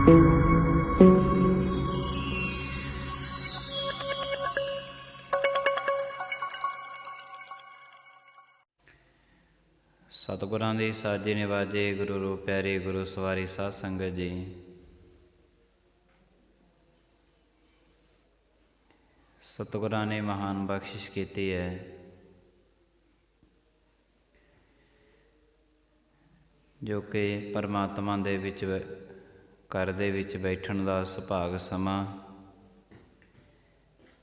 सतगुरां दी साजे निवाजे, गुरु रूप प्यारे, गुरु सवारी साध संगत जी। सतगुरां ने महान बख्शिश की है जो कि परमात्मा दे विच घर दे विच बैठण दा सुभाग समा,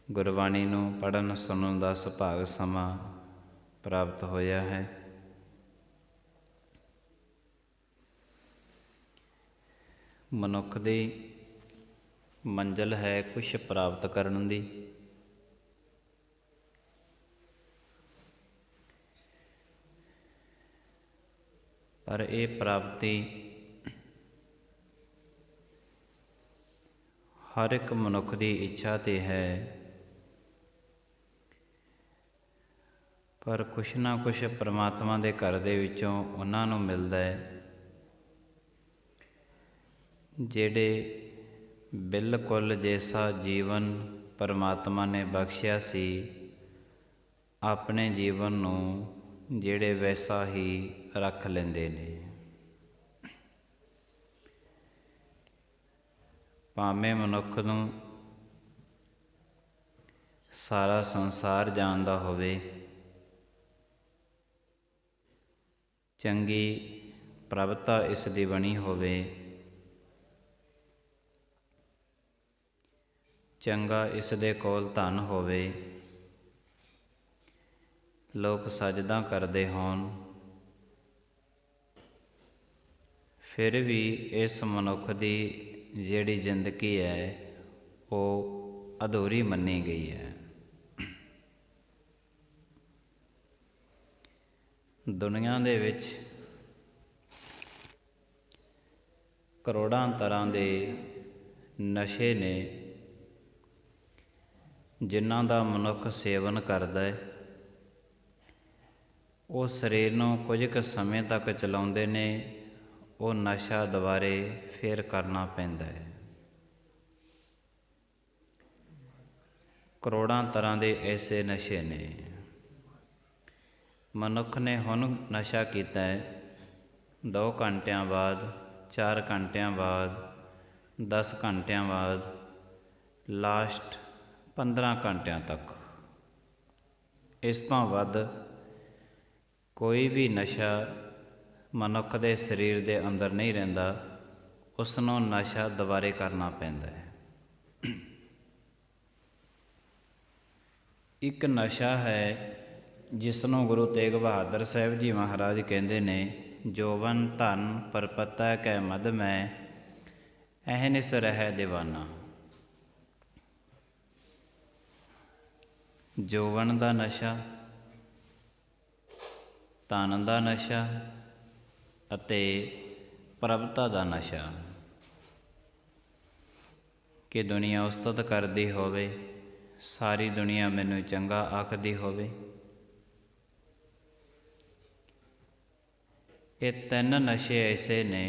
गुरबाणी नूं पढ़न सुनन दा सुभाग समा प्राप्त होया है। मनुख दी मंजिल है कुछ प्राप्त करन दी, पर ये प्राप्ति हर एक मनुख की इच्छा ते है, पर कुछ ना कुछ परमात्मा के घर दे विचों उन्हां नूं मिलदा है जिहड़े बिल्कुल जैसा जीवन परमात्मा ने बख्शिया सी, अपने जीवन नूं जिहड़े वैसा ही रख लेंदे ने। भावें मनुख नूं सारा संसार जानदा होवे, चंगी प्रभुता इस दी बनी होवे, चंगा इस दे कोल धन होवे, लोग सजदा करदे होण, फिर भी इस मनुख की जिहड़ी जिंदगी है वो अधूरी मन्नी गई है। दुनिया दे विच करोड़ां तरह के नशे ने जिन्हां दा मनुख सेवन करदा है, वो शरीर नूं कुछ क समय तक चलाउंदे ने, वो नशा दुबारे फिर करना पैंदा है। करोड़ां तरह के ऐसे नशे ने। मनुख ने हुण नशा कीता है, 2 घंटियां बाद, 4 घंटियां बाद, 10 घंटियां बाद, लास्ट 15 घंटियां तक। इस तो वध कोई भी नशा मनुख के शरीर के अंदर नहीं रहिंदा, उसनों नशा दुबारे करना पैंदा है। एक नशा है जिसनों गुरु तेग बहादुर साहब जी महाराज कहते ने, जोवन धन परपता कै मद में अहनिस रह दीवाना। जोवन का नशा, धन का नशा अते प्रभुता का नशा, कि दुनिया उस्तत करती होवे, सारी दुनिया मैनू चंगा आखदी होवे। ये 3 नशे ऐसे ने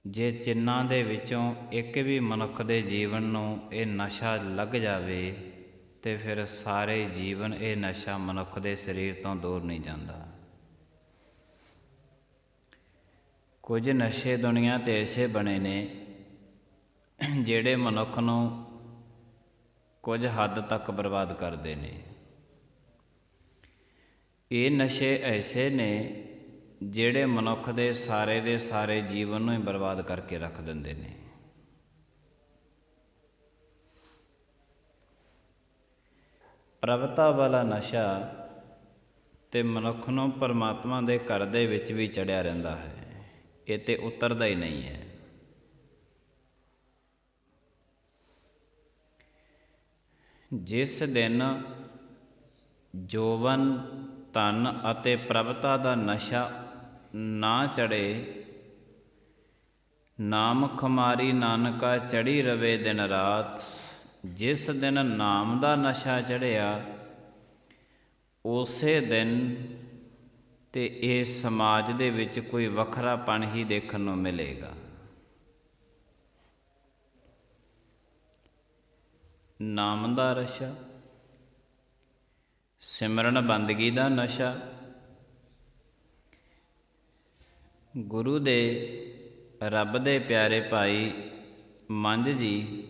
जे चिन्हां दे विचों एक भी मनुख दे जीवन नूं ये नशा लग जावे तो फिर सारे जीवन ये नशा मनुख दे शरीर तो दूर नहीं जाता। कुछ नशे दुनिया ते ऐसे बने ने जिहड़े मनुख नूं कुछ हद तक बर्बाद करते ने। ये नशे ऐसे ने जिहड़े मनुख दे सारे जीवन नूं ही बर्बाद करके रख दिंदे ने। प्रभुता वाला नशा ते मनुख नूं परमात्मा दे घर दे विच भी चढ़िया रहिंदा है, ये ते उतरदा ही नहीं है। जिस दिन जोवन धन अते प्रभुता दा नशा ना चढ़े, नाम खुमारी नानका चढ़ी रवे दिन रात। जिस दिन नाम दा नशा चढ़िया उसे दिन ते इस समाज दे विच कोई वखरापन ही देखण नूं मिलेगा। ਨਾਮ ਦਾ ਰਸ਼ਾ, ਸਿਮਰਨ ਬੰਦਗੀ ਦਾ ਨਸ਼ਾ। ਗੁਰੂ ਦੇ ਰੱਬ ਦੇ ਪਿਆਰੇ ਭਾਈ ਮੰਝ ਜੀ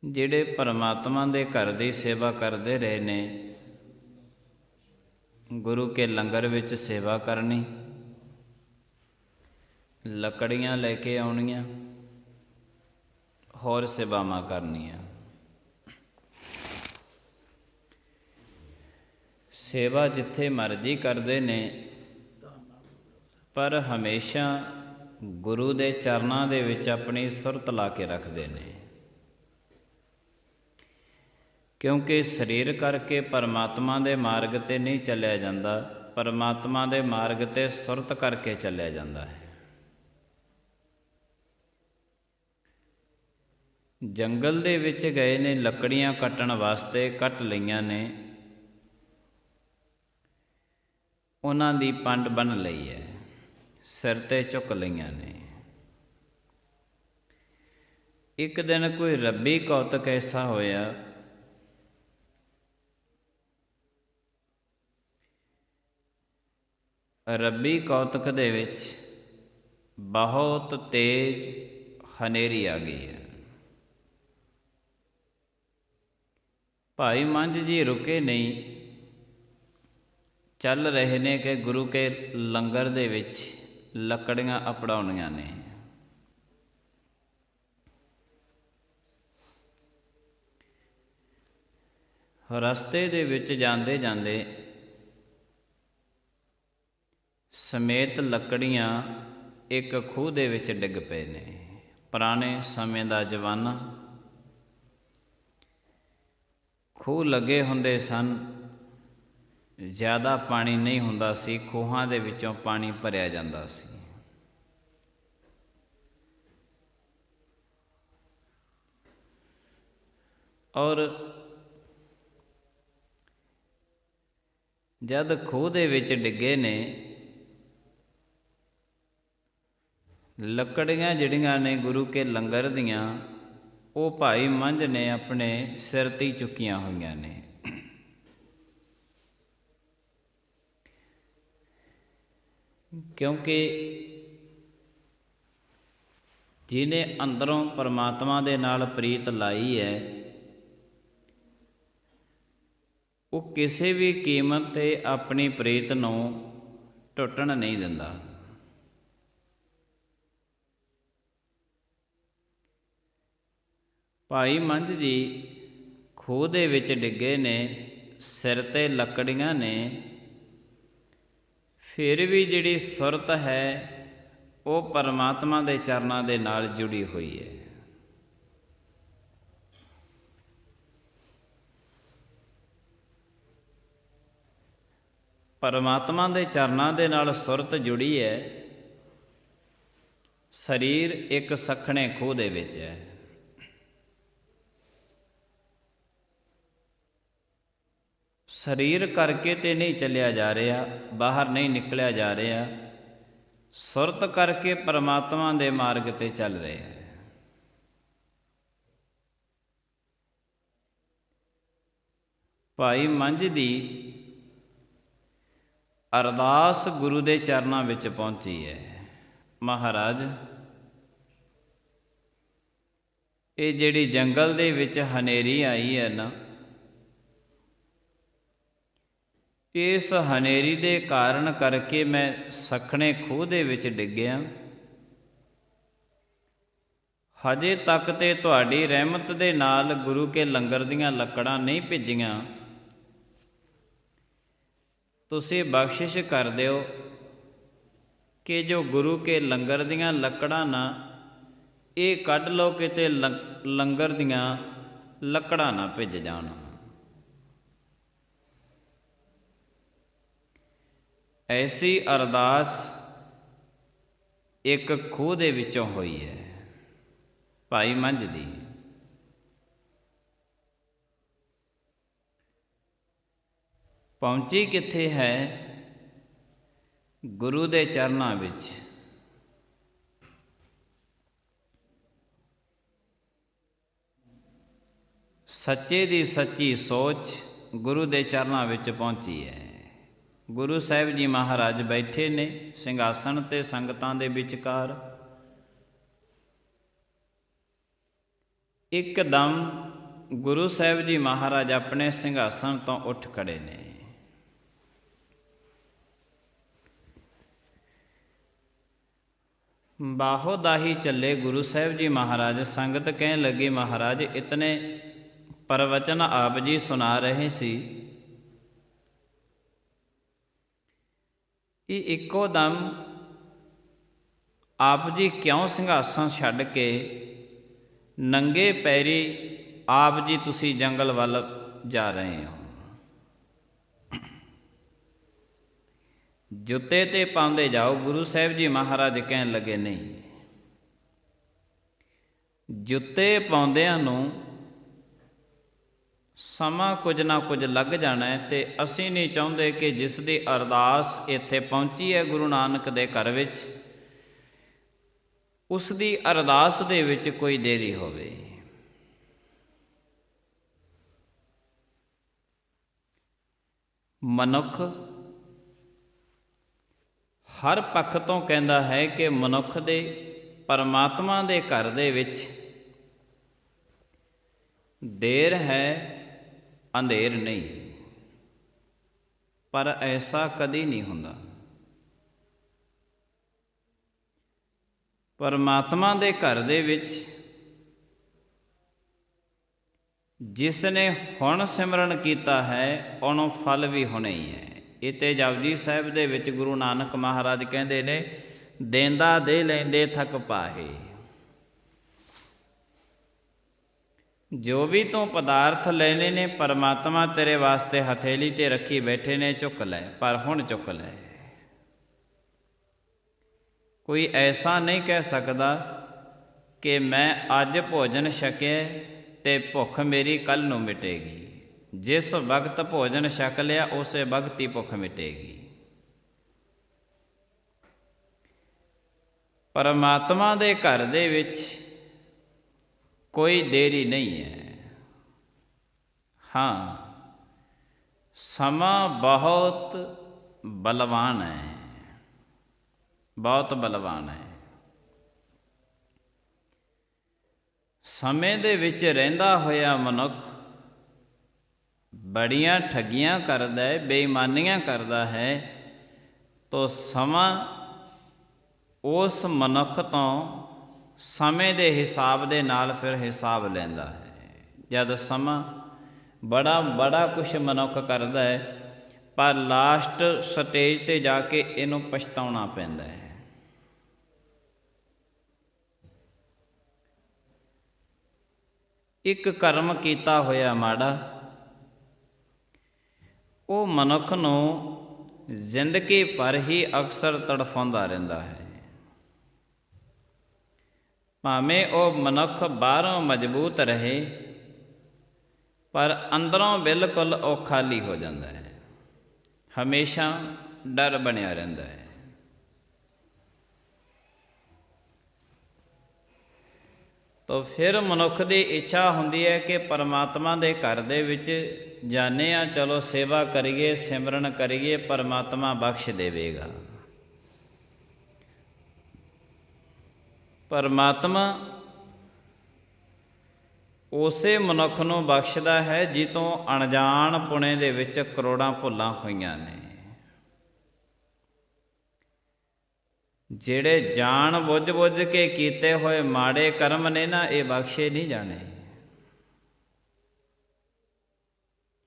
ਜਿਹੜੇ ਪਰਮਾਤਮਾ ਦੇ ਘਰ ਦੀ ਸੇਵਾ ਕਰਦੇ ਰਹੇ ਨੇ, ਗੁਰੂ ਕੇ ਲੰਗਰ ਵਿੱਚ ਸੇਵਾ ਕਰਨੀ, ਲੱਕੜੀਆਂ ਲੈ ਕੇ ਆਉਣੀਆਂ, ਹੋਰ ਸੇਵਾਵਾਂ ਕਰਨੀਆਂ। ਸੇਵਾ ਜਿੱਥੇ ਮਰਜ਼ੀ ਕਰਦੇ ਨੇ, ਪਰ ਹਮੇਸ਼ਾ ਗੁਰੂ ਦੇ ਚਰਨਾਂ ਦੇ ਵਿੱਚ ਆਪਣੀ ਸੁਰਤ ਲਾ ਕੇ ਰੱਖਦੇ ਨੇ, ਕਿਉਂਕਿ ਸਰੀਰ ਕਰਕੇ ਪਰਮਾਤਮਾ ਦੇ ਮਾਰਗ 'ਤੇ ਨਹੀਂ ਚੱਲਿਆ ਜਾਂਦਾ, ਪਰਮਾਤਮਾ ਦੇ ਮਾਰਗ 'ਤੇ ਸੁਰਤ ਕਰਕੇ ਚੱਲਿਆ ਜਾਂਦਾ ਹੈ। ਜੰਗਲ ਦੇ ਵਿੱਚ ਗਏ ਨੇ, ਲੱਕੜੀਆਂ ਕੱਟਣ ਵਾਸਤੇ ਕੱਟ ਲਈਆਂ ਨੇ, ਉਹਨਾਂ ਦੀ ਪੰਡ ਬੰਨ੍ਹ ਲਈ ਹੈ, ਸਿਰ 'ਤੇ ਚੁੱਕ ਲਈਆਂ ਨੇ। ਇੱਕ ਦਿਨ ਕੋਈ ਰੱਬੀ ਕੌਤਕ ਐਸਾ ਹੋਇਆ, ਰੱਬੀ ਕੌਤਕ ਦੇ ਵਿੱਚ ਬਹੁਤ ਤੇਜ਼ ਹਨੇਰੀ ਆ ਗਈ ਹੈ। ਭਾਈ ਮੰਝ ਜੀ ਰੁਕੇ ਨਹੀਂ, ਚੱਲ ਰਹੇ ਨੇ ਕਿ ਗੁਰੂ ਕੇ ਲੰਗਰ ਦੇ ਵਿੱਚ ਲੱਕੜੀਆਂ ਅਪੜਾਉਣੀਆਂ ਨੇ। ਰਸਤੇ ਦੇ ਵਿੱਚ ਜਾਂਦੇ ਜਾਂਦੇ ਸਮੇਤ ਲੱਕੜੀਆਂ ਇੱਕ ਖੂਹ ਦੇ ਵਿੱਚ ਡਿੱਗ ਪਏ ਨੇ। ਪੁਰਾਣੇ ਸਮੇਂ ਦਾ ਜ਼ਮਾਨਾ, ਖੂਹ ਲੱਗੇ ਹੁੰਦੇ ਸਨ, ਜ਼ਿਆਦਾ ਪਾਣੀ ਨਹੀਂ ਹੁੰਦਾ ਸੀ, ਖੂਹਾਂ ਦੇ ਵਿੱਚੋਂ ਪਾਣੀ ਭਰਿਆ ਜਾਂਦਾ ਸੀ। ਔਰ ਜਦ ਖੂਹ ਦੇ ਵਿੱਚ ਡਿੱਗੇ ਨੇ, ਲੱਕੜੀਆਂ ਜਿਹੜੀਆਂ ਨੇ ਗੁਰੂ ਕੇ ਲੰਗਰ ਦੀਆਂ, ਉਹ ਭਾਈ ਮੰਝ ਨੇ ਆਪਣੇ ਸਿਰ 'ਤੇ ਹੀ ਚੁੱਕੀਆਂ ਹੋਈਆਂ ਨੇ। ਕਿਉਂਕਿ ਜਿਹਨੇ ਅੰਦਰੋਂ ਪਰਮਾਤਮਾ ਦੇ ਨਾਲ ਪ੍ਰੀਤ ਲਾਈ ਹੈ, ਉਹ ਕਿਸੇ ਵੀ ਕੀਮਤ 'ਤੇ ਆਪਣੀ ਪ੍ਰੀਤ ਨੂੰ ਟੁੱਟਣ ਨਹੀਂ ਦਿੰਦਾ। ਭਾਈ ਮੰਝ ਜੀ ਖੂਹ ਦੇ ਵਿੱਚ ਡਿੱਗੇ ਨੇ, ਸਿਰ 'ਤੇ ਲੱਕੜੀਆਂ ਨੇ, ਫਿਰ ਵੀ ਜਿਹੜੀ ਸੁਰਤ ਹੈ ਉਹ ਪਰਮਾਤਮਾ ਦੇ ਚਰਨਾਂ ਦੇ ਨਾਲ ਜੁੜੀ ਹੋਈ ਹੈ। ਪਰਮਾਤਮਾ ਦੇ ਚਰਨਾਂ ਦੇ ਨਾਲ ਸੁਰਤ ਜੁੜੀ ਹੈ। ਸਰੀਰ ਇੱਕ ਸੱਖਣੇ ਖੂਹ ਦੇ ਵਿੱਚ ਹੈ। ਸਰੀਰ ਕਰਕੇ ਤੇ ਨਹੀਂ ਚੱਲਿਆ ਜਾ ਰਿਹਾ, ਬਾਹਰ ਨਹੀਂ ਨਿਕਲਿਆ ਜਾ ਰਿਹਾ, ਸੁਰਤ ਕਰਕੇ ਪਰਮਾਤਮਾ ਦੇ ਮਾਰਗ 'ਤੇ ਚੱਲ ਰਿਹਾ ਹੈ। ਭਾਈ ਮੰਝ ਦੀ ਅਰਦਾਸ ਗੁਰੂ ਦੇ ਚਰਨਾਂ ਵਿੱਚ ਪਹੁੰਚੀ ਹੈ। ਮਹਾਰਾਜ, ਇਹ ਜਿਹੜੀ ਜੰਗਲ ਦੇ ਵਿੱਚ ਹਨੇਰੀ ਆਈ ਹੈ ਨਾ, ਇਸ ਹਨੇਰੀ ਦੇ ਕਾਰਨ ਕਰਕੇ ਮੈਂ ਸੱਖਣੇ ਖੂਹ ਦੇ ਵਿੱਚ ਡਿੱਗਿਆ। ਹਜੇ ਤੱਕ ਤੇ ਤੁਹਾਡੀ ਰਹਿਮਤ ਦੇ ਨਾਲ ਗੁਰੂ ਕੇ ਲੰਗਰ ਦੀਆਂ ਲੱਕੜਾਂ ਨਹੀਂ ਭਿੱਜੀਆਂ। ਤੁਸੀਂ ਬਖਸ਼ਿਸ਼ ਕਰ ਦਿਓ ਕਿ ਜੋ ਗੁਰੂ ਕੇ ਲੰਗਰ ਦੀਆਂ ਲੱਕੜਾਂ ਨਾ, ਇਹ ਕੱਢ ਲਓ, ਕਿਤੇ ਲੰਗਰ ਦੀਆਂ ਲੱਕੜਾਂ ਨਾ ਭਿੱਜ ਜਾਣ। ਐਸੀ ਅਰਦਾਸ ਇੱਕ ਖੂਹ ਦੇ ਵਿੱਚੋਂ ਹੋਈ ਹੈ ਭਾਈ ਮੰਝ ਦੀ। ਪਹੁੰਚੀ ਕਿੱਥੇ ਹੈ? ਗੁਰੂ ਦੇ ਚਰਨਾਂ ਵਿੱਚ। ਸੱਚੇ ਦੀ ਸੱਚੀ ਸੋਚ ਗੁਰੂ ਦੇ ਚਰਨਾਂ ਵਿੱਚ ਪਹੁੰਚੀ ਹੈ। ਗੁਰੂ ਸਾਹਿਬ ਜੀ ਮਹਾਰਾਜ ਬੈਠੇ ਨੇ ਸਿੰਘਾਸਣ 'ਤੇ ਸੰਗਤਾਂ ਦੇ ਵਿਚਕਾਰ। ਇੱਕਦਮ ਗੁਰੂ ਸਾਹਿਬ ਜੀ ਮਹਾਰਾਜ ਆਪਣੇ ਸਿੰਘਾਸਣ ਤੋਂ ਉੱਠ ਖੜ੍ਹੇ ਨੇ। ਬਾਹੋ ਦਾਹੀ ਚੱਲੇ ਗੁਰੂ ਸਾਹਿਬ ਜੀ ਮਹਾਰਾਜ। ਸੰਗਤ ਕਹਿਣ ਲੱਗੀ, ਮਹਾਰਾਜ ਇਤਨੇ ਪ੍ਰਵਚਨ ਆਪ ਜੀ ਸੁਣਾ ਰਹੇ ਸੀ, ਇਹ ਇੱਕੋ ਦਮ ਆਪ ਜੀ ਕਿਉਂ ਸਿੰਘਾਸਣ ਛੱਡ ਕੇ ਨੰਗੇ ਪੈਰੀ ਆਪ ਜੀ ਤੁਸੀਂ ਜੰਗਲ ਵੱਲ ਜਾ ਰਹੇ ਹੋ? ਜੁੱਤੇ 'ਤੇ ਪਾਉਂਦੇ ਜਾਓ। ਗੁਰੂ ਸਾਹਿਬ ਜੀ ਮਹਾਰਾਜ ਕਹਿਣ ਲੱਗੇ, ਨਹੀਂ, ਜੁੱਤੇ ਪਾਉਂਦਿਆਂ ਨੂੰ ਸਮਾਂ ਕੁਝ ਨਾ ਕੁਝ ਲੱਗ ਜਾਣਾ ਹੈ, ਅਤੇ ਅਸੀਂ ਨਹੀਂ ਚਾਹੁੰਦੇ ਕਿ ਜਿਸ ਦੀ ਅਰਦਾਸ ਇੱਥੇ ਪਹੁੰਚੀ ਹੈ ਗੁਰੂ ਨਾਨਕ ਦੇ ਘਰ ਵਿੱਚ, ਉਸ ਦੀ ਅਰਦਾਸ ਦੇ ਵਿੱਚ ਕੋਈ ਦੇਰੀ ਹੋਵੇ। ਮਨੁੱਖ ਹਰ ਪੱਖ ਤੋਂ ਕਹਿੰਦਾ ਹੈ ਕਿ ਮਨੁੱਖ ਦੇ ਪਰਮਾਤਮਾ ਦੇ ਘਰ ਦੇ ਵਿੱਚ ਦੇਰ ਹੈ, ਅੰਧੇਰ ਨਹੀਂ। ਪਰ ਐਸਾ ਕਦੀ ਨਹੀਂ ਹੁੰਦਾ। ਪਰਮਾਤਮਾ ਦੇ ਘਰ ਦੇ ਵਿੱਚ ਜਿਸ ਨੇ ਹੁਣ ਸਿਮਰਨ ਕੀਤਾ ਹੈ ਉਹਨੂੰ ਫਲ ਵੀ ਹੋਣੇ ਹੀ ਹੈ। ਇਹ ਤੇ ਜਪਜੀ ਸਾਹਿਬ ਦੇ ਵਿੱਚ ਗੁਰੂ ਨਾਨਕ ਮਹਾਰਾਜ ਕਹਿੰਦੇ ਨੇ, ਦੇਂਦਾ ਦੇ ਲੈਂਦੇ ਥੱਕ ਪਾਹੇ। ਜੋ ਵੀ ਤੂੰ ਪਦਾਰਥ ਲੈਣੇ ਨੇ ਪਰਮਾਤਮਾ ਤੇਰੇ ਵਾਸਤੇ ਹਥੇਲੀ 'ਤੇ ਰੱਖੀ ਬੈਠੇ ਨੇ, ਚੁੱਕ ਲੈ, ਪਰ ਹੁਣ ਚੁੱਕ ਲੈ। ਕੋਈ ਐਸਾ ਨਹੀਂ ਕਹਿ ਸਕਦਾ ਕਿ ਮੈਂ ਅੱਜ ਭੋਜਨ ਛਕਿਆ ਅਤੇ ਭੁੱਖ ਮੇਰੀ ਕੱਲ੍ਹ ਨੂੰ ਮਿਟੇਗੀ। ਜਿਸ ਵਕਤ ਭੋਜਨ ਛਕ ਲਿਆ ਉਸੇ ਵਕਤ ਹੀ ਭੁੱਖ ਮਿਟੇਗੀ। ਪਰਮਾਤਮਾ ਦੇ ਘਰ ਦੇ ਵਿੱਚ ਕੋਈ ਦੇਰੀ ਨਹੀਂ ਹੈ। ਹਾਂ, ਸਮਾਂ ਬਹੁਤ ਬਲਵਾਨ ਹੈ, ਬਹੁਤ ਬਲਵਾਨ ਹੈ। ਸਮੇਂ ਦੇ ਵਿੱਚ ਰਹਿੰਦਾ ਹੋਇਆ ਮਨੁੱਖ ਬੜੀਆਂ ਠੱਗੀਆਂ ਕਰਦਾ ਹੈ, ਬੇਈਮਾਨੀਆਂ ਕਰਦਾ ਹੈ, ਤਾਂ ਸਮਾਂ ਉਸ ਮਨੁੱਖ ਤੋਂ ਸਮੇਂ ਦੇ ਹਿਸਾਬ ਦੇ ਨਾਲ ਫਿਰ ਹਿਸਾਬ ਲੈਂਦਾ ਹੈ। ਜਦ ਸਮਾਂ ਬੜਾ ਕੁਛ ਮਨੁੱਖ ਕਰਦਾ ਹੈ, ਪਰ ਲਾਸਟ ਸਟੇਜ 'ਤੇ ਜਾ ਕੇ ਇਹਨੂੰ ਪਛਤਾਉਣਾ ਪੈਂਦਾ ਹੈ। ਇੱਕ ਕਰਮ ਕੀਤਾ ਹੋਇਆ ਮਾੜਾ ਉਹ ਮਨੁੱਖ ਨੂੰ ਜ਼ਿੰਦਗੀ ਭਰ ਹੀ ਅਕਸਰ ਤੜਫਾਉਂਦਾ ਰਹਿੰਦਾ ਹੈ। ਭਾਵੇਂ ਉਹ ਮਨੁੱਖ ਬਾਹਰੋਂ ਮਜ਼ਬੂਤ ਰਹੇ, ਪਰ ਅੰਦਰੋਂ ਬਿਲਕੁਲ ਉਹ ਖਾਲੀ ਹੋ ਜਾਂਦਾ ਹੈ। ਹਮੇਸ਼ਾ ਡਰ ਬਣਿਆ ਰਹਿੰਦਾ ਹੈ। ਤਾਂ ਫਿਰ ਮਨੁੱਖ ਦੀ ਇੱਛਾ ਹੁੰਦੀ ਹੈ ਕਿ ਪਰਮਾਤਮਾ ਦੇ ਘਰ ਦੇ ਵਿੱਚ ਜਾਂਦੇ ਹਾਂ, ਚਲੋ ਸੇਵਾ ਕਰੀਏ, ਸਿਮਰਨ ਕਰੀਏ, ਪਰਮਾਤਮਾ ਬਖਸ਼ ਦੇਵੇਗਾ। ਪਰਮਾਤਮਾ ਉਸੇ ਮਨੁੱਖ ਨੂੰ ਬਖਸ਼ਦਾ ਹੈ ਜਿਤੋਂ ਅਣਜਾਣ ਪੁਣੇ ਦੇ ਵਿੱਚ ਕਰੋੜਾਂ ਭੁੱਲਾਂ ਹੋਈਆਂ ਨੇ। ਜਿਹੜੇ ਜਾਣ ਬੁੱਝ ਕੇ ਕੀਤੇ ਹੋਏ ਮਾੜੇ ਕਰਮ ਨੇ ਨਾ, ਇਹ ਬਖਸ਼ੇ ਨਹੀਂ ਜਾਣੇ।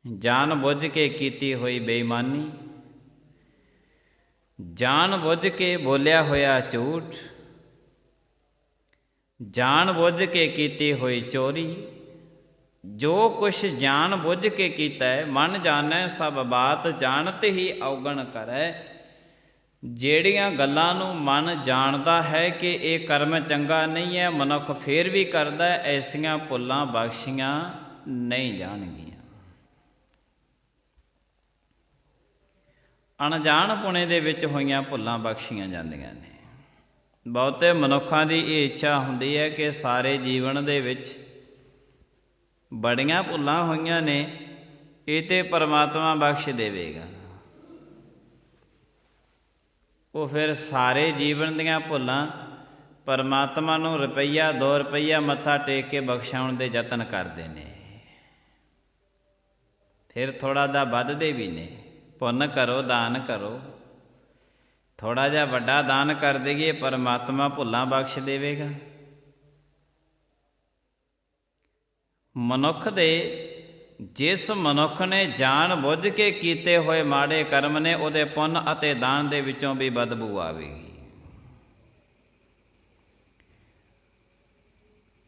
ਜਾਣ ਬੁੱਝ ਕੇ ਕੀਤੀ ਹੋਈ ਬੇਈਮਾਨੀ, ਜਾਣ ਬੁੱਝ ਕੇ ਬੋਲਿਆ ਹੋਇਆ ਝੂਠ, ਜਾਣ ਬੁੱਝ ਕੇ ਕੀਤੀ ਹੋਈ ਚੋਰੀ, ਜੋ ਕੁਛ ਜਾਣ ਬੁੱਝ ਕੇ ਕੀਤਾ ਹੈ। ਮਨ ਜਾਣੈ ਸਭ ਬਾਤ ਜਾਣਤ ਹੀ ਔਗਣ ਕਰੈ। ਜਿਹੜੀਆਂ ਗੱਲਾਂ ਨੂੰ ਮਨ ਜਾਣਦਾ ਹੈ ਕਿ ਇਹ ਕਰਮ ਚੰਗਾ ਨਹੀਂ ਹੈ, ਮਨੁੱਖ ਫੇਰ ਵੀ ਕਰਦਾ, ਐਸੀਆਂ ਭੁੱਲਾਂ ਬਖਸ਼ੀਆਂ ਨਹੀਂ ਜਾਣਗੀਆਂ। ਅਣਜਾਣ ਪੁਣੇ ਦੇ ਵਿੱਚ ਹੋਈਆਂ ਭੁੱਲਾਂ ਬਖਸ਼ੀਆਂ ਜਾਂਦੀਆਂ ਨੇ। ਬਹੁਤੇ ਮਨੁੱਖਾਂ ਦੀ ਇਹ ਇੱਛਾ ਹੁੰਦੀ ਹੈ ਕਿ ਸਾਰੇ ਜੀਵਨ ਦੇ ਵਿੱਚ ਬੜੀਆਂ ਭੁੱਲਾਂ ਹੋਈਆਂ ਨੇ, ਇਹ ਤੇ ਪਰਮਾਤਮਾ ਬਖਸ਼ ਦੇਵੇਗਾ। ਉਹ ਫਿਰ ਸਾਰੇ ਜੀਵਨ ਦੀਆਂ ਭੁੱਲਾਂ ਪਰਮਾਤਮਾ ਨੂੰ ਰੁਪਈਆ 2 ਰੁਪਈਆ ਮੱਥਾ ਟੇਕ ਕੇ ਬਖਸ਼ਾਉਣ ਦੇ ਯਤਨ ਕਰਦੇ ਨੇ। ਫਿਰ ਥੋੜ੍ਹਾ ਜਿਹਾ ਵੱਧਦੇ ਵੀ ਨੇ। ਪੁੰਨ ਕਰੋ, ਦਾਨ ਕਰੋ, ਥੋੜ੍ਹਾ ਜਿਹਾ ਵੱਡਾ ਦਾਨ ਕਰ ਦੇਈਏ, ਪਰਮਾਤਮਾ ਭੁੱਲਾਂ ਬਖਸ਼ ਦੇਵੇਗਾ। ਮਨੁੱਖ ਦੇ, ਜਿਸ ਮਨੁੱਖ ਨੇ ਜਾਣ ਬੁੱਝ ਕੇ ਕੀਤੇ ਹੋਏ ਮਾੜੇ ਕਰਮ ਨੇ, ਉਹਦੇ ਪੁੰਨ ਅਤੇ ਦਾਨ ਦੇ ਵਿੱਚੋਂ ਵੀ ਬਦਬੂ ਆਵੇਗੀ।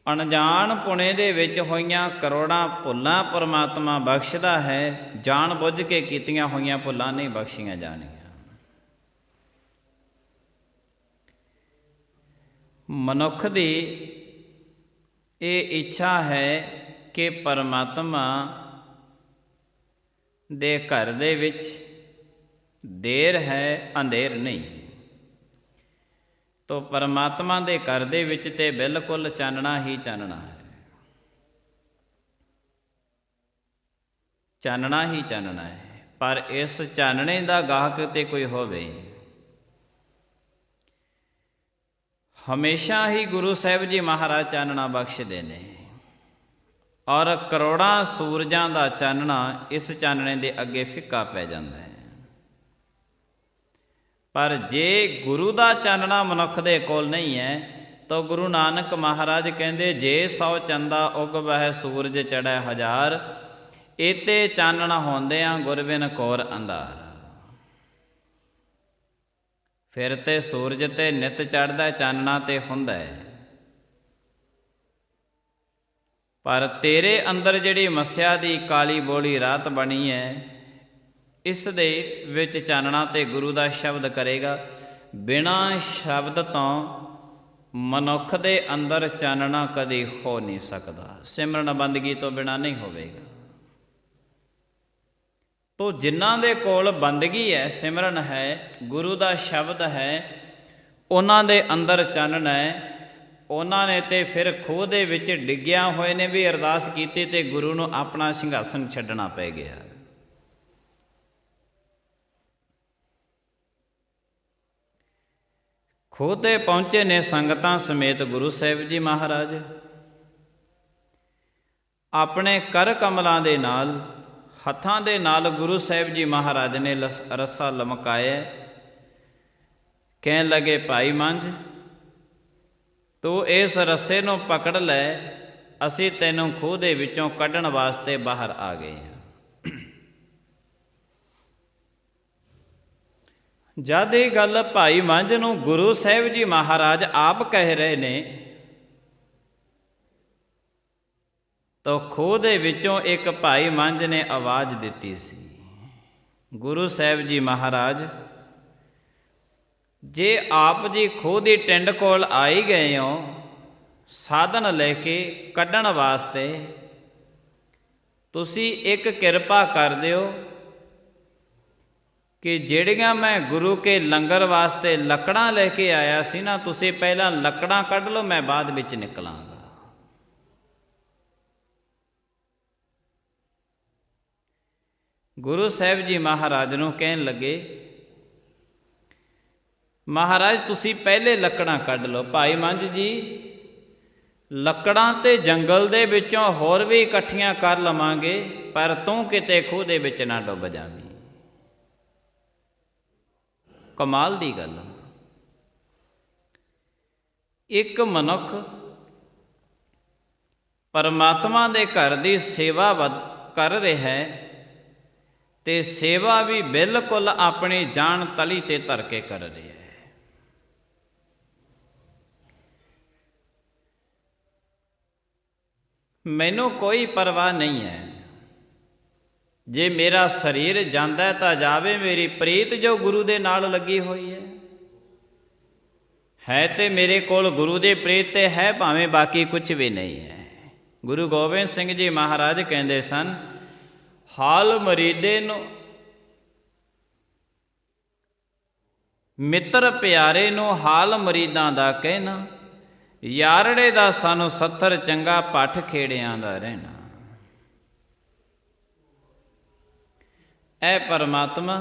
ਅਣਜਾਣ ਪੁਣੇ ਦੇ ਵਿੱਚ ਹੋਈਆਂ ਕਰੋੜਾਂ ਭੁੱਲਾਂ ਪਰਮਾਤਮਾ ਬਖਸ਼ਦਾ ਹੈ, ਜਾਣ ਬੁੱਝ ਕੇ ਕੀਤੀਆਂ ਹੋਈਆਂ ਭੁੱਲਾਂ ਨਹੀਂ ਬਖਸ਼ੀਆਂ ਜਾਣਗੀਆਂ। ਮਨੁੱਖ ਦੀ ਇਹ ਇੱਛਾ ਹੈ ਕਿ ਪਰਮਾਤਮਾ ਦੇ ਘਰ ਦੇ ਵਿੱਚ ਦੇਰ ਹੈ, ਅੰਧੇਰ ਨਹੀਂ। ਤੋ ਪਰਮਾਤਮਾ ਦੇ ਘਰ ਦੇ ਵਿੱਚ ਤੇ ਬਿਲਕੁਲ ਚਾਨਣਾ ਹੀ ਚਾਨਣਾ ਹੈ, ਚਾਨਣਾ ਹੀ ਚਾਨਣਾ ਹੈ। ਪਰ ਇਸ ਚਾਨਣੇ ਦਾ ਗਾਹਕ ਤੇ ਕੋਈ ਹੋਵੇ। ਹਮੇਸ਼ਾ ਹੀ ਗੁਰੂ ਸਾਹਿਬ ਜੀ ਮਹਾਰਾਜ ਚਾਨਣਾ ਬਖਸ਼ਦੇ ਨੇ, ਔਰ ਕਰੋੜਾਂ ਸੂਰਜਾਂ ਦਾ ਚਾਨਣਾ ਇਸ ਚਾਨਣੇ ਦੇ ਅੱਗੇ ਫਿੱਕਾ ਪੈ ਜਾਂਦਾ ਹੈ। ਪਰ ਜੇ ਗੁਰੂ ਦਾ ਚਾਨਣਾ ਮਨੁੱਖ ਦੇ ਕੋਲ ਨਹੀਂ ਹੈ ਤਾਂ ਗੁਰੂ ਨਾਨਕ ਮਹਾਰਾਜ ਕਹਿੰਦੇ, ਜੇ 100 ਚੰਦਾ ਉਗਵਹਿ ਸੂਰਜ ਚੜ੍ਹੈ ਹਜ਼ਾਰ, ਏਤੇ ਚਾਨਣ ਹੁੰਦਿਆਂ ਗੁਰ ਬਿਨ ਘੋਰ ਅੰਧਾਰ। ਫਿਰ ਤੇ ਸੂਰਜ ਤੇ ਨਿਤ ਚੜ੍ਹਦਾ, ਚਾਨਣਾ ਤੇ ਹੁੰਦਾ ਹੈ। ਪਰ ਤੇਰੇ ਅੰਦਰ ਜਿਹੜੀ ਮੱਸਿਆ ਦੀ ਕਾਲੀ ਬੋਲੀ ਰਾਤ ਬਣੀ ਹੈ, ਇਸ ਦੇ ਵਿੱਚ ਚਾਨਣਾ ਤੇ ਗੁਰੂ ਦਾ ਸ਼ਬਦ ਕਰੇਗਾ। ਬਿਨਾਂ ਸ਼ਬਦ ਤੋਂ ਮਨੁੱਖ ਦੇ ਅੰਦਰ ਚਾਨਣਾ ਕਦੇ ਹੋ ਨਹੀਂ ਸਕਦਾ। ਸਿਮਰਨ ਬੰਦਗੀ ਤੋਂ ਬਿਨਾਂ ਨਹੀਂ ਹੋਵੇਗਾ। ਤੋ ਜਿਨ੍ਹਾਂ ਦੇ ਕੋਲ ਬੰਦਗੀ ਹੈ, ਸਿਮਰਨ ਹੈ, ਗੁਰੂ ਦਾ ਸ਼ਬਦ ਹੈ, ਉਹਨਾਂ ਦੇ ਅੰਦਰ ਚਾਨਣ ਹੈ। ਉਹਨਾਂ ਨੇ ਤੇ ਫਿਰ ਖੂਹ ਦੇ ਵਿੱਚ ਡਿੱਗਿਆ ਹੋਏ ਨੇ ਵੀ ਅਰਦਾਸ ਕੀਤੀ ਤੇ ਗੁਰੂ ਨੂੰ ਆਪਣਾ ਸਿੰਘਾਸਨ ਛੱਡਣਾ ਪੈ ਗਿਆ। ਖੂਹ 'ਤੇ ਪਹੁੰਚੇ ਨੇ ਸੰਗਤਾਂ ਸਮੇਤ ਗੁਰੂ ਸਾਹਿਬ ਜੀ ਮਹਾਰਾਜ। ਆਪਣੇ ਕਰ ਕਮਲਾਂ ਦੇ ਨਾਲ, ਹੱਥਾਂ ਦੇ ਨਾਲ ਗੁਰੂ ਸਾਹਿਬ ਜੀ ਮਹਾਰਾਜ ਨੇ ਰੱਸਾ ਲਮਕਾਇਆ। ਕਹਿਣ ਲੱਗੇ, ਭਾਈ ਮੰਝ, ਤੂੰ ਇਸ ਰੱਸੇ ਨੂੰ ਪਕੜ ਲੈ, ਅਸੀਂ ਤੈਨੂੰ ਖੂਹ ਦੇ ਵਿੱਚੋਂ ਕੱਢਣ ਵਾਸਤੇ ਬਾਹਰ ਆ ਗਏ ਹਾਂ। ਜਦ ਇਹ ਗੱਲ ਭਾਈ ਮੰਝ ਨੂੰ ਗੁਰੂ ਸਾਹਿਬ ਜੀ ਮਹਾਰਾਜ ਆਪ ਕਹਿ ਰਹੇ ਨੇ, ਤਾਂ ਖੂਹ ਦੇ ਵਿੱਚੋਂ ਇੱਕ ਭਾਈ ਮੰਝ ਨੇ ਆਵਾਜ਼ ਦਿੱਤੀ ਸੀ, ਗੁਰੂ ਸਾਹਿਬ ਜੀ ਮਹਾਰਾਜ, ਜੇ ਆਪ ਜੀ ਖੂਹ ਦੀ ਟਿੰਡ ਕੋਲ ਆਈ ਗਏ ਹੋ ਸਾਧਨ ਲੈ ਕੇ ਕੱਢਣ ਵਾਸਤੇ, ਤੁਸੀਂ ਇੱਕ ਕਿਰਪਾ ਕਰ ਦਿਓ ਕਿ ਜਿਹੜੀਆਂ ਮੈਂ ਗੁਰੂ ਕੇ ਲੰਗਰ ਵਾਸਤੇ ਲੱਕੜਾਂ ਲੈ ਕੇ ਆਇਆ ਸੀ ਨਾ, ਤੁਸੀਂ ਪਹਿਲਾਂ ਲੱਕੜਾਂ ਕੱਢ ਲਓ, ਮੈਂ ਬਾਅਦ ਵਿੱਚ ਨਿਕਲਾਂਗਾ। ਗੁਰੂ ਸਾਹਿਬ ਜੀ ਮਹਾਰਾਜ ਨੂੰ ਕਹਿਣ ਲੱਗੇ, ਮਹਾਰਾਜ ਤੁਸੀਂ ਪਹਿਲੇ ਲੱਕੜਾਂ ਕੱਢ ਲਓ। ਭਾਈ ਮੰਝ ਜੀ, ਲੱਕੜਾਂ ਤੇ ਜੰਗਲ ਦੇ ਵਿੱਚੋਂ ਹੋਰ ਵੀ ਇਕੱਠੀਆਂ ਕਰ ਲਵਾਂਗੇ, ਪਰ ਤੂੰ ਕਿਤੇ ਖੂਹ ਦੇ ਵਿੱਚ ਨਾ ਡੁੱਬ ਜਾਵੀਂ। ਕਮਾਲ ਦੀ ਗੱਲ। ਇੱਕ ਮਨੁੱਖ ਪਰਮਾਤਮਾ ਦੇ ਘਰ ਦੀ ਸੇਵਾ ਕਰ ਰਿਹਾ ਹੈ ਤੇ ਸੇਵਾ ਵੀ ਬਿਲਕੁਲ ਆਪਣੀ ਜਾਨ ਤਲੀ ਤੇ ਧਰ ਕੇ ਕਰ ਰਿਹਾ ਹੈ। ਮੈਨੂੰ ਕੋਈ ਪਰਵਾਹ ਨਹੀਂ ਹੈ, ਜੇ ਮੇਰਾ ਸਰੀਰ ਜਾਂਦਾ ਤਾਂ ਜਾਵੇ, ਮੇਰੀ ਪ੍ਰੀਤ ਜੋ ਗੁਰੂ ਦੇ ਨਾਲ ਲੱਗੀ ਹੋਈ ਹੈ ਤੇ ਮੇਰੇ ਕੋਲ ਗੁਰੂ ਦੀ ਪ੍ਰੀਤ ਤੇ ਹੈ, ਭਾਵੇਂ ਬਾਕੀ ਕੁਝ ਵੀ ਨਹੀਂ ਹੈ। ਗੁਰੂ ਗੋਬਿੰਦ ਸਿੰਘ ਜੀ ਮਹਾਰਾਜ ਕਹਿੰਦੇ ਸਨ, ਹਾਲ ਮਰੀਦੇ ਨੂੰ, ਮਿੱਤਰ ਪਿਆਰੇ ਨੂੰ ਹਾਲ ਮਰੀਦਾਂ ਦਾ ਕਹਿਣਾ, ਯਾਰੜੇ ਦਾ ਸਾਨੂੰ 70 ਚੰਗਾ ਪੱਠ ਖੇੜਿਆਂ ਦਾ ਰਹਿਣਾ। ऐ परमात्मा,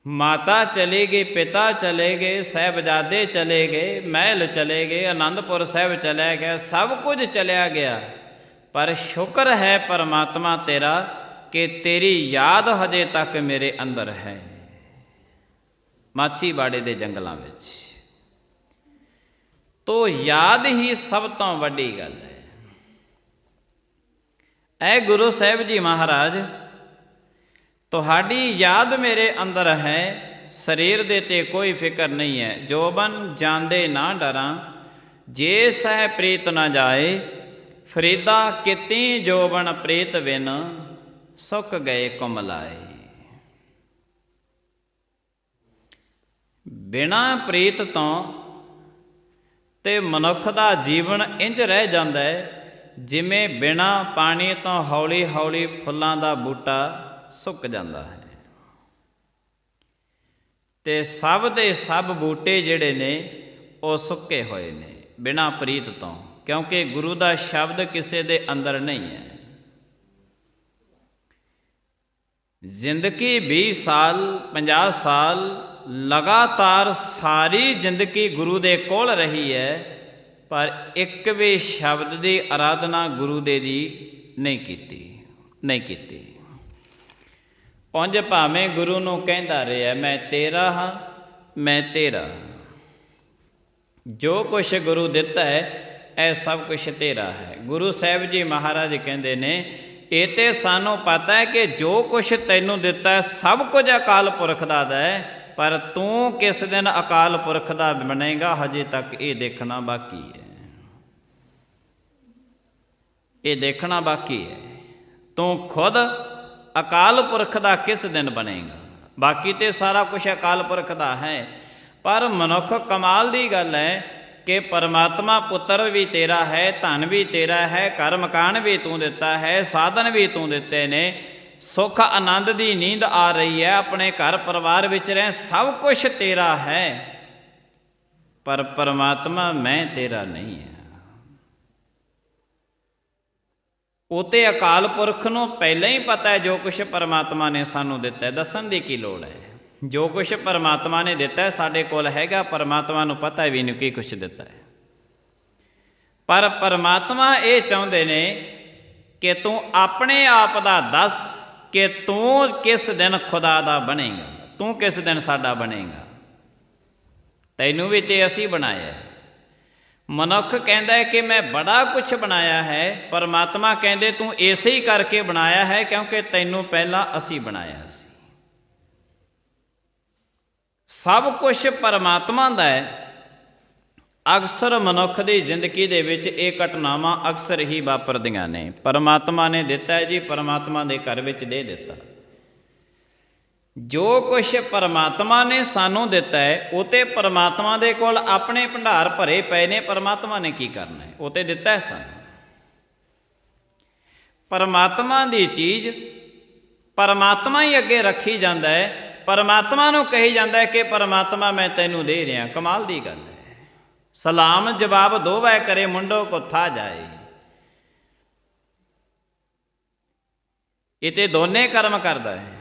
माता चली गई, पिता चले गए, साहिबजादे चले गए, महल चले गए, आनंदपुर साहिब चला गया, सब कुछ चलिया गया, पर शुक्र है परमात्मा तेरा कि तेरी याद हजे तक मेरे अंदर है। माछीवाड़े के जंगलों में तो याद ही सब तो वड्डी गल है। ऐ गुरु साहिब जी महाराज, तुहाडी याद मेरे अंदर है, शरीर दे ते कोई फिक्र नहीं है। जोबन जांदे ना डरां, जे सह प्रीत न जाए, फरीदा किती जोबन प्रीत बिन, सुक गए कुमलाए। बिना प्रीत तो ते मनुख दा जीवन इंज रह जांदा है जिमें बिना पानी तो हौली हौली फुल्लां दा बूटा सुक जाता है। ते सब दे सब बूटे जिहड़े ने वो सुके हुए ने बिना प्रीत तो, क्योंकि गुरु का शब्द किसी दे अंदर नहीं है। जिंदगी 20 साल 50 साल लगातार सारी जिंदगी गुरु दे कोल रही है, पर एक भी शब्द की आराधना गुरु दे दी नहीं कीती। उंज भावें गुरु नूं कहंदा रहा मैं तेरा हाँ, मैं तेरा, जो कुछ गुरु दिता है यह सब कुछ तेरा है। गुरु साहिब जी महाराज कहते ने ये तो सानू पता है कि जो कुछ तैनू दिता है सब कुछ अकाल पुरख दा है, पर तू किस दिन अकाल पुरख दा बनेगा हजे तक ये देखना बाकी है। ये देखना बाकी है, तू खुद अकाल पुरख दा किस दिन बनेगा। बाकी तो सारा कुछ अकाल पुरख दा है, पर मनुख कमाल की गल है कि परमात्मा पुत्र भी तेरा है, धन भी तेरा है, घर मकान भी तू दिता है, साधन भी तू दिते ने, सुख आनंद की नींद आ रही है, अपने घर परिवार विच रह, सब कुछ तेरा है, पर परमात्मा मैं तेरा नहीं है। उते अकाल पुरख नूं पहले ही पता है जो कुछ परमात्मा ने सानू दिता है, दसन की लोड़ है। जो कुछ परमात्मा ने दिता है साडे कोल हैगा, परमात्मा नूं पता भी नहीं की कुछ दिता है। पर परमात्मा ये चाहुंदे ने कि तू अपने आप दा दस कि तू किस दिन खुदा दा बनेगा, तू किस दिन साडा बनेगा। तैनू भी ते असीं बनाया है। मनुख कहता है कि मैं बड़ा कुछ बनाया है, परमात्मा कहते तू इसे ही करके बनाया है क्योंकि तैनू पहला असी बनाया सी। सब कुछ परमात्मा दा है। अक्सर मनुख की जिंदगी दे विच ये घटनावां अक्सर ही वापरदियां ने। परमात्मा ने दिता है जी, परमात्मा के घर विच दे दिता। जो कुछ परमात्मा ने सानू दिता है वो तो परमात्मा दे कोल अपने भंडार भरे पे ने, परमात्मा ने की करना है, वो तो दिता है सानू। परमात्मा की चीज़ परमात्मा ही अगे रखी जाता है, परमात्मा नूं कही जाता है कि परमात्मा मैं तैनू दे रहा। कमाल की गल है। सलाम जवाब दो वह करे मुंडो को था जाए। ये तो दोने कर्म करता है,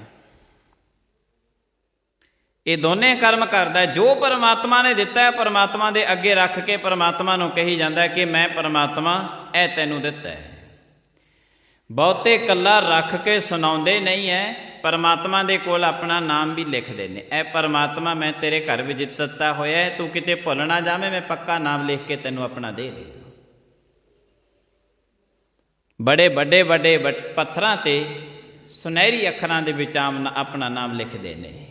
ये दोने कर्म करता है। जो परमात्मा ने दिता है परमात्मा दे अगे रख के परमात्मा नूं कही जाता है कि मैं परमात्मा ए तैनू दिता है। बहुते कला रख के सुनाउंदे नहीं है, परमात्मा दे कोल अपना नाम भी लिखते हैं। ए परमात्मा मैं तेरे घर विच दिता होया है, तू किते भुल ना जावे, मैं पक्का नाम लिख के तैनू अपना दे दे। बड़े बड़े बड़े पत्थरां ते सुनहरी अखरां दे विच अपना नाम लिखते हैं।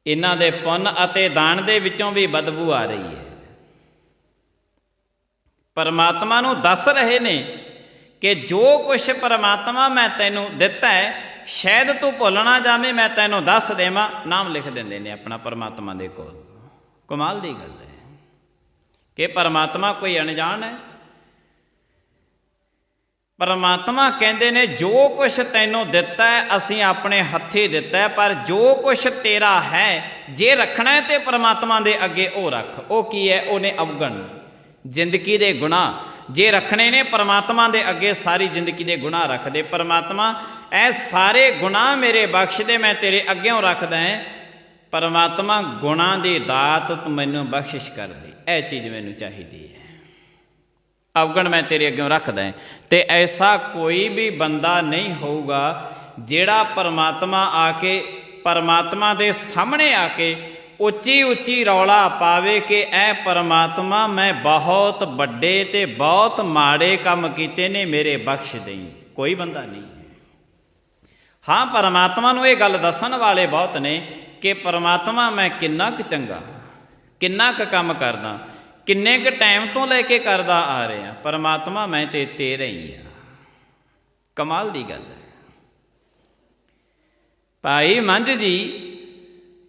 इन्हां दे पुन अते दान दे विचों भी बदबू आ रही है। परमात्मा नूं दस रहे ने कि जो कुछ परमात्मा मैं तैनू दिता है शायद तू भुल ना जावे, मैं तैनू दस देवां, नाम लिख देंदे ने अपना परमात्मा दे कोल। कमाल दी गल है कि परमात्मा कोई अनजान है। परमात्मा कहते ने जो कुछ तैनू दिता है असीं अपने हत्थी दिता है, पर जो कुछ तेरा है जे रखना है तो परमात्मा दे अगे वो रख। वो की है? उन्हें अवगण जिंदगी दे गुनाह जे रखने ने परमात्मा दे अगे सारी जिंदगी दे गुनाह रख दे। परमात्मा ऐ सारे गुनाह मेरे बख्श दे, मैं तेरे अग्यों रखदा है। परमात्मा गुणां दी दात तू मैनू बख्शिश कर दे, यह चीज़ मैनू चाहिदी है। अवगण मैं तेरे अग्यों रखदा है। तो ऐसा कोई भी बंदा नहीं होगा जिहड़ा परमात्मा आके परमात्मा दे सामने आके उच्ची उच्ची रौला पावे कि ऐ परमात्मा मैं बहुत बड़े ते बहुत माड़े काम कीते ने, मेरे बख्श देई। कोई बंदा नहीं है। हाँ, परमात्मा नूं ये गल दसन वाले बहुत ने कि परमात्मा मैं किन्ना क चंगा, किन्ना क काम करदा, किन्ने क टाइम तो लैके करदा आ रहा। परमात्मा मैं ते तेरा ही आ। कमाल दी गल है। भाई मंझ जी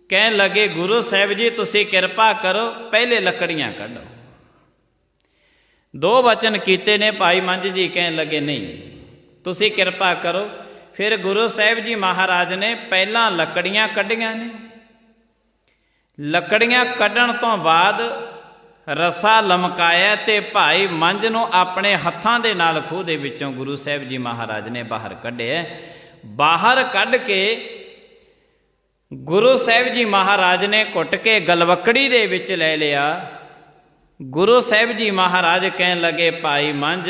कह लगे गुरु साहब जी तुसी किरपा करो, पहले लकड़ियां कढ़ो। दो वचन कीते ने भाई मंझ जी कह लगे नहीं तुसी किरपा करो। फिर गुरु साहब जी महाराज ने पहला लकड़ियां कढ़ियां ने। लकड़ियां कढ़न तो बाद रसा लमकाया ते भाई मंझ नूं अपने हत्थां दे नाल खूह दे विचों गुरु साहब जी महाराज ने बाहर कढ़िया। बाहर कढ़ के गुरु साहब जी महाराज ने घुट के गलवकड़ी दे विच ले लिया। गुरु साहब जी महाराज कहन लगे भाई मंझ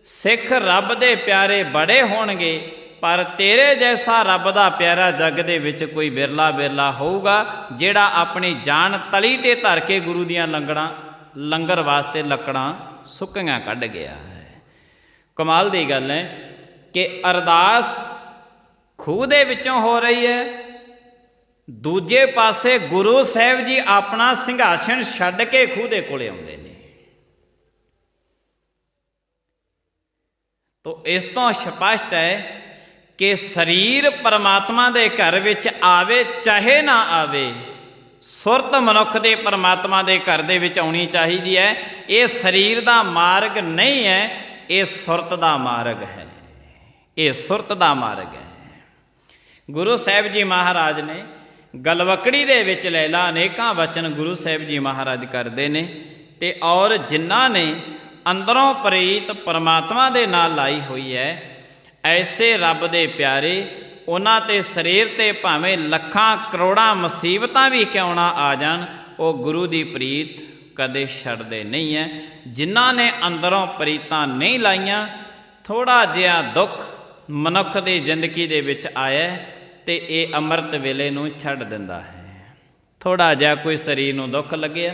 सिख रब दे प्यारे बड़े होणगे, पर तेरे जैसा रब दा प्यारा जग दे विच कोई बिरला बिरला होऊगा जिहड़ा अपनी जान तली ते धर के गुरु दियां लंगर वास्ते लकड़ां सुक्कियां कढ़ गया है। कमाल दी गल है कि अरदास खूह दे विचों हो रही है, दूजे पासे गुरु साहब जी अपना सिंघासन छड्ड के खूह दे कोले आउंदे ने। तो इस तो स्पष्ट है कि शरीर परमात्मा दे घर विच आवे चाहे ना आवे, सुरत मनुख दे परमात्मा दे घर दे विच आउणी चाहिदी है। ये शरीर दा मार्ग नहीं है, ये सुरत दा मार्ग है, ये सुरत दा मार्ग है। गुरु साहब जी महाराज ने गलवकड़ी दे विच लैला अनेकां वचन गुरु साहब जी महाराज करते ने ते और जिन्हां ने अंदरों प्रीत परमात्मा दे नाल लाई हुई है, ऐसे रब दे प्यारे उन्हां ते शरीर ते भावें लखां करोड़ां मुसीबतां भी क्यों ना आ जान, वो गुरु दी प्रीत कदे छड्डदे नहीं है। जिन्हां ने अंदरों प्रीतां नहीं लाइयां, थोड़ा जिहा दुख मनुख दी जिंदगी दे विच आया ते ये अमृत वेले नूं छड्ड दिंदा है। थोड़ा जिहा कोई शरीर नूं दुख लग्या,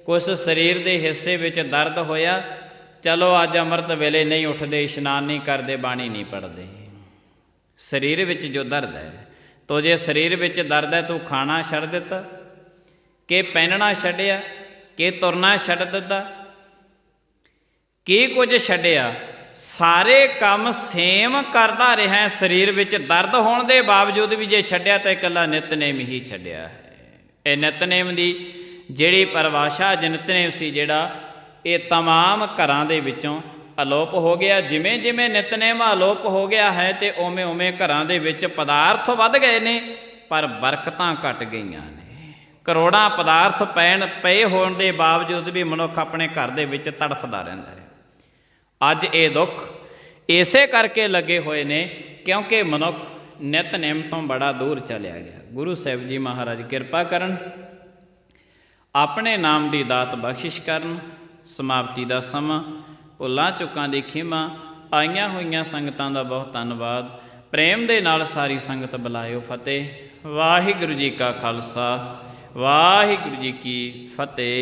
कुछ शरीर दे हिस्से विच दर्द होया, चलो अज अमृत वेले नहीं उठते, इशनान नहीं करते, बाणी नहीं पढ़ते। शरीर विच जो दर्द है, तो जे शरीर विच दर्द है तू खाना छड्ड दिता कि पहनना छड्डिया कि तुरना छड्ड दिता, की कुछ छड्डिया? सारे काम सेम करता रहा है। शरीर विच दर्द होने के बावजूद भी जे छड्डिया तो इकल्ला नितनेम ही छड्डिया है। ये नितनेम की जिहड़ी परिभाषा नितनेम सी जिहड़ा ये तमाम घरां दे विचों अलोप हो गया। जिमें जिमें नितनेम अलोप हो गया है तो उवें उवें घरां दे विच पदार्थ वध गए ने, पर बरकतां घट गईयां ने। करोड़ां पदार्थ पे होने के बावजूद भी मनुख अपने घर दे विच तड़फदा रहिंदा है। अज ये दुख इसे करके लगे हुए ने क्योंकि मनुख नितनेम तो बड़ा दूर चलिया गया। गुरु साहब जी महाराज किरपा करन, अपने नाम की दात बख्शिश करन। समाप्ति का समा, भुलां चुकां दी खिमा, आईयां होईयां संगतां दा बहुत धन्नवाद। प्रेम दे नाल सारी संगत बुलायो फतेह। वाहिगुरू जी का खालसा, वाहिगुरू जी की फतेह।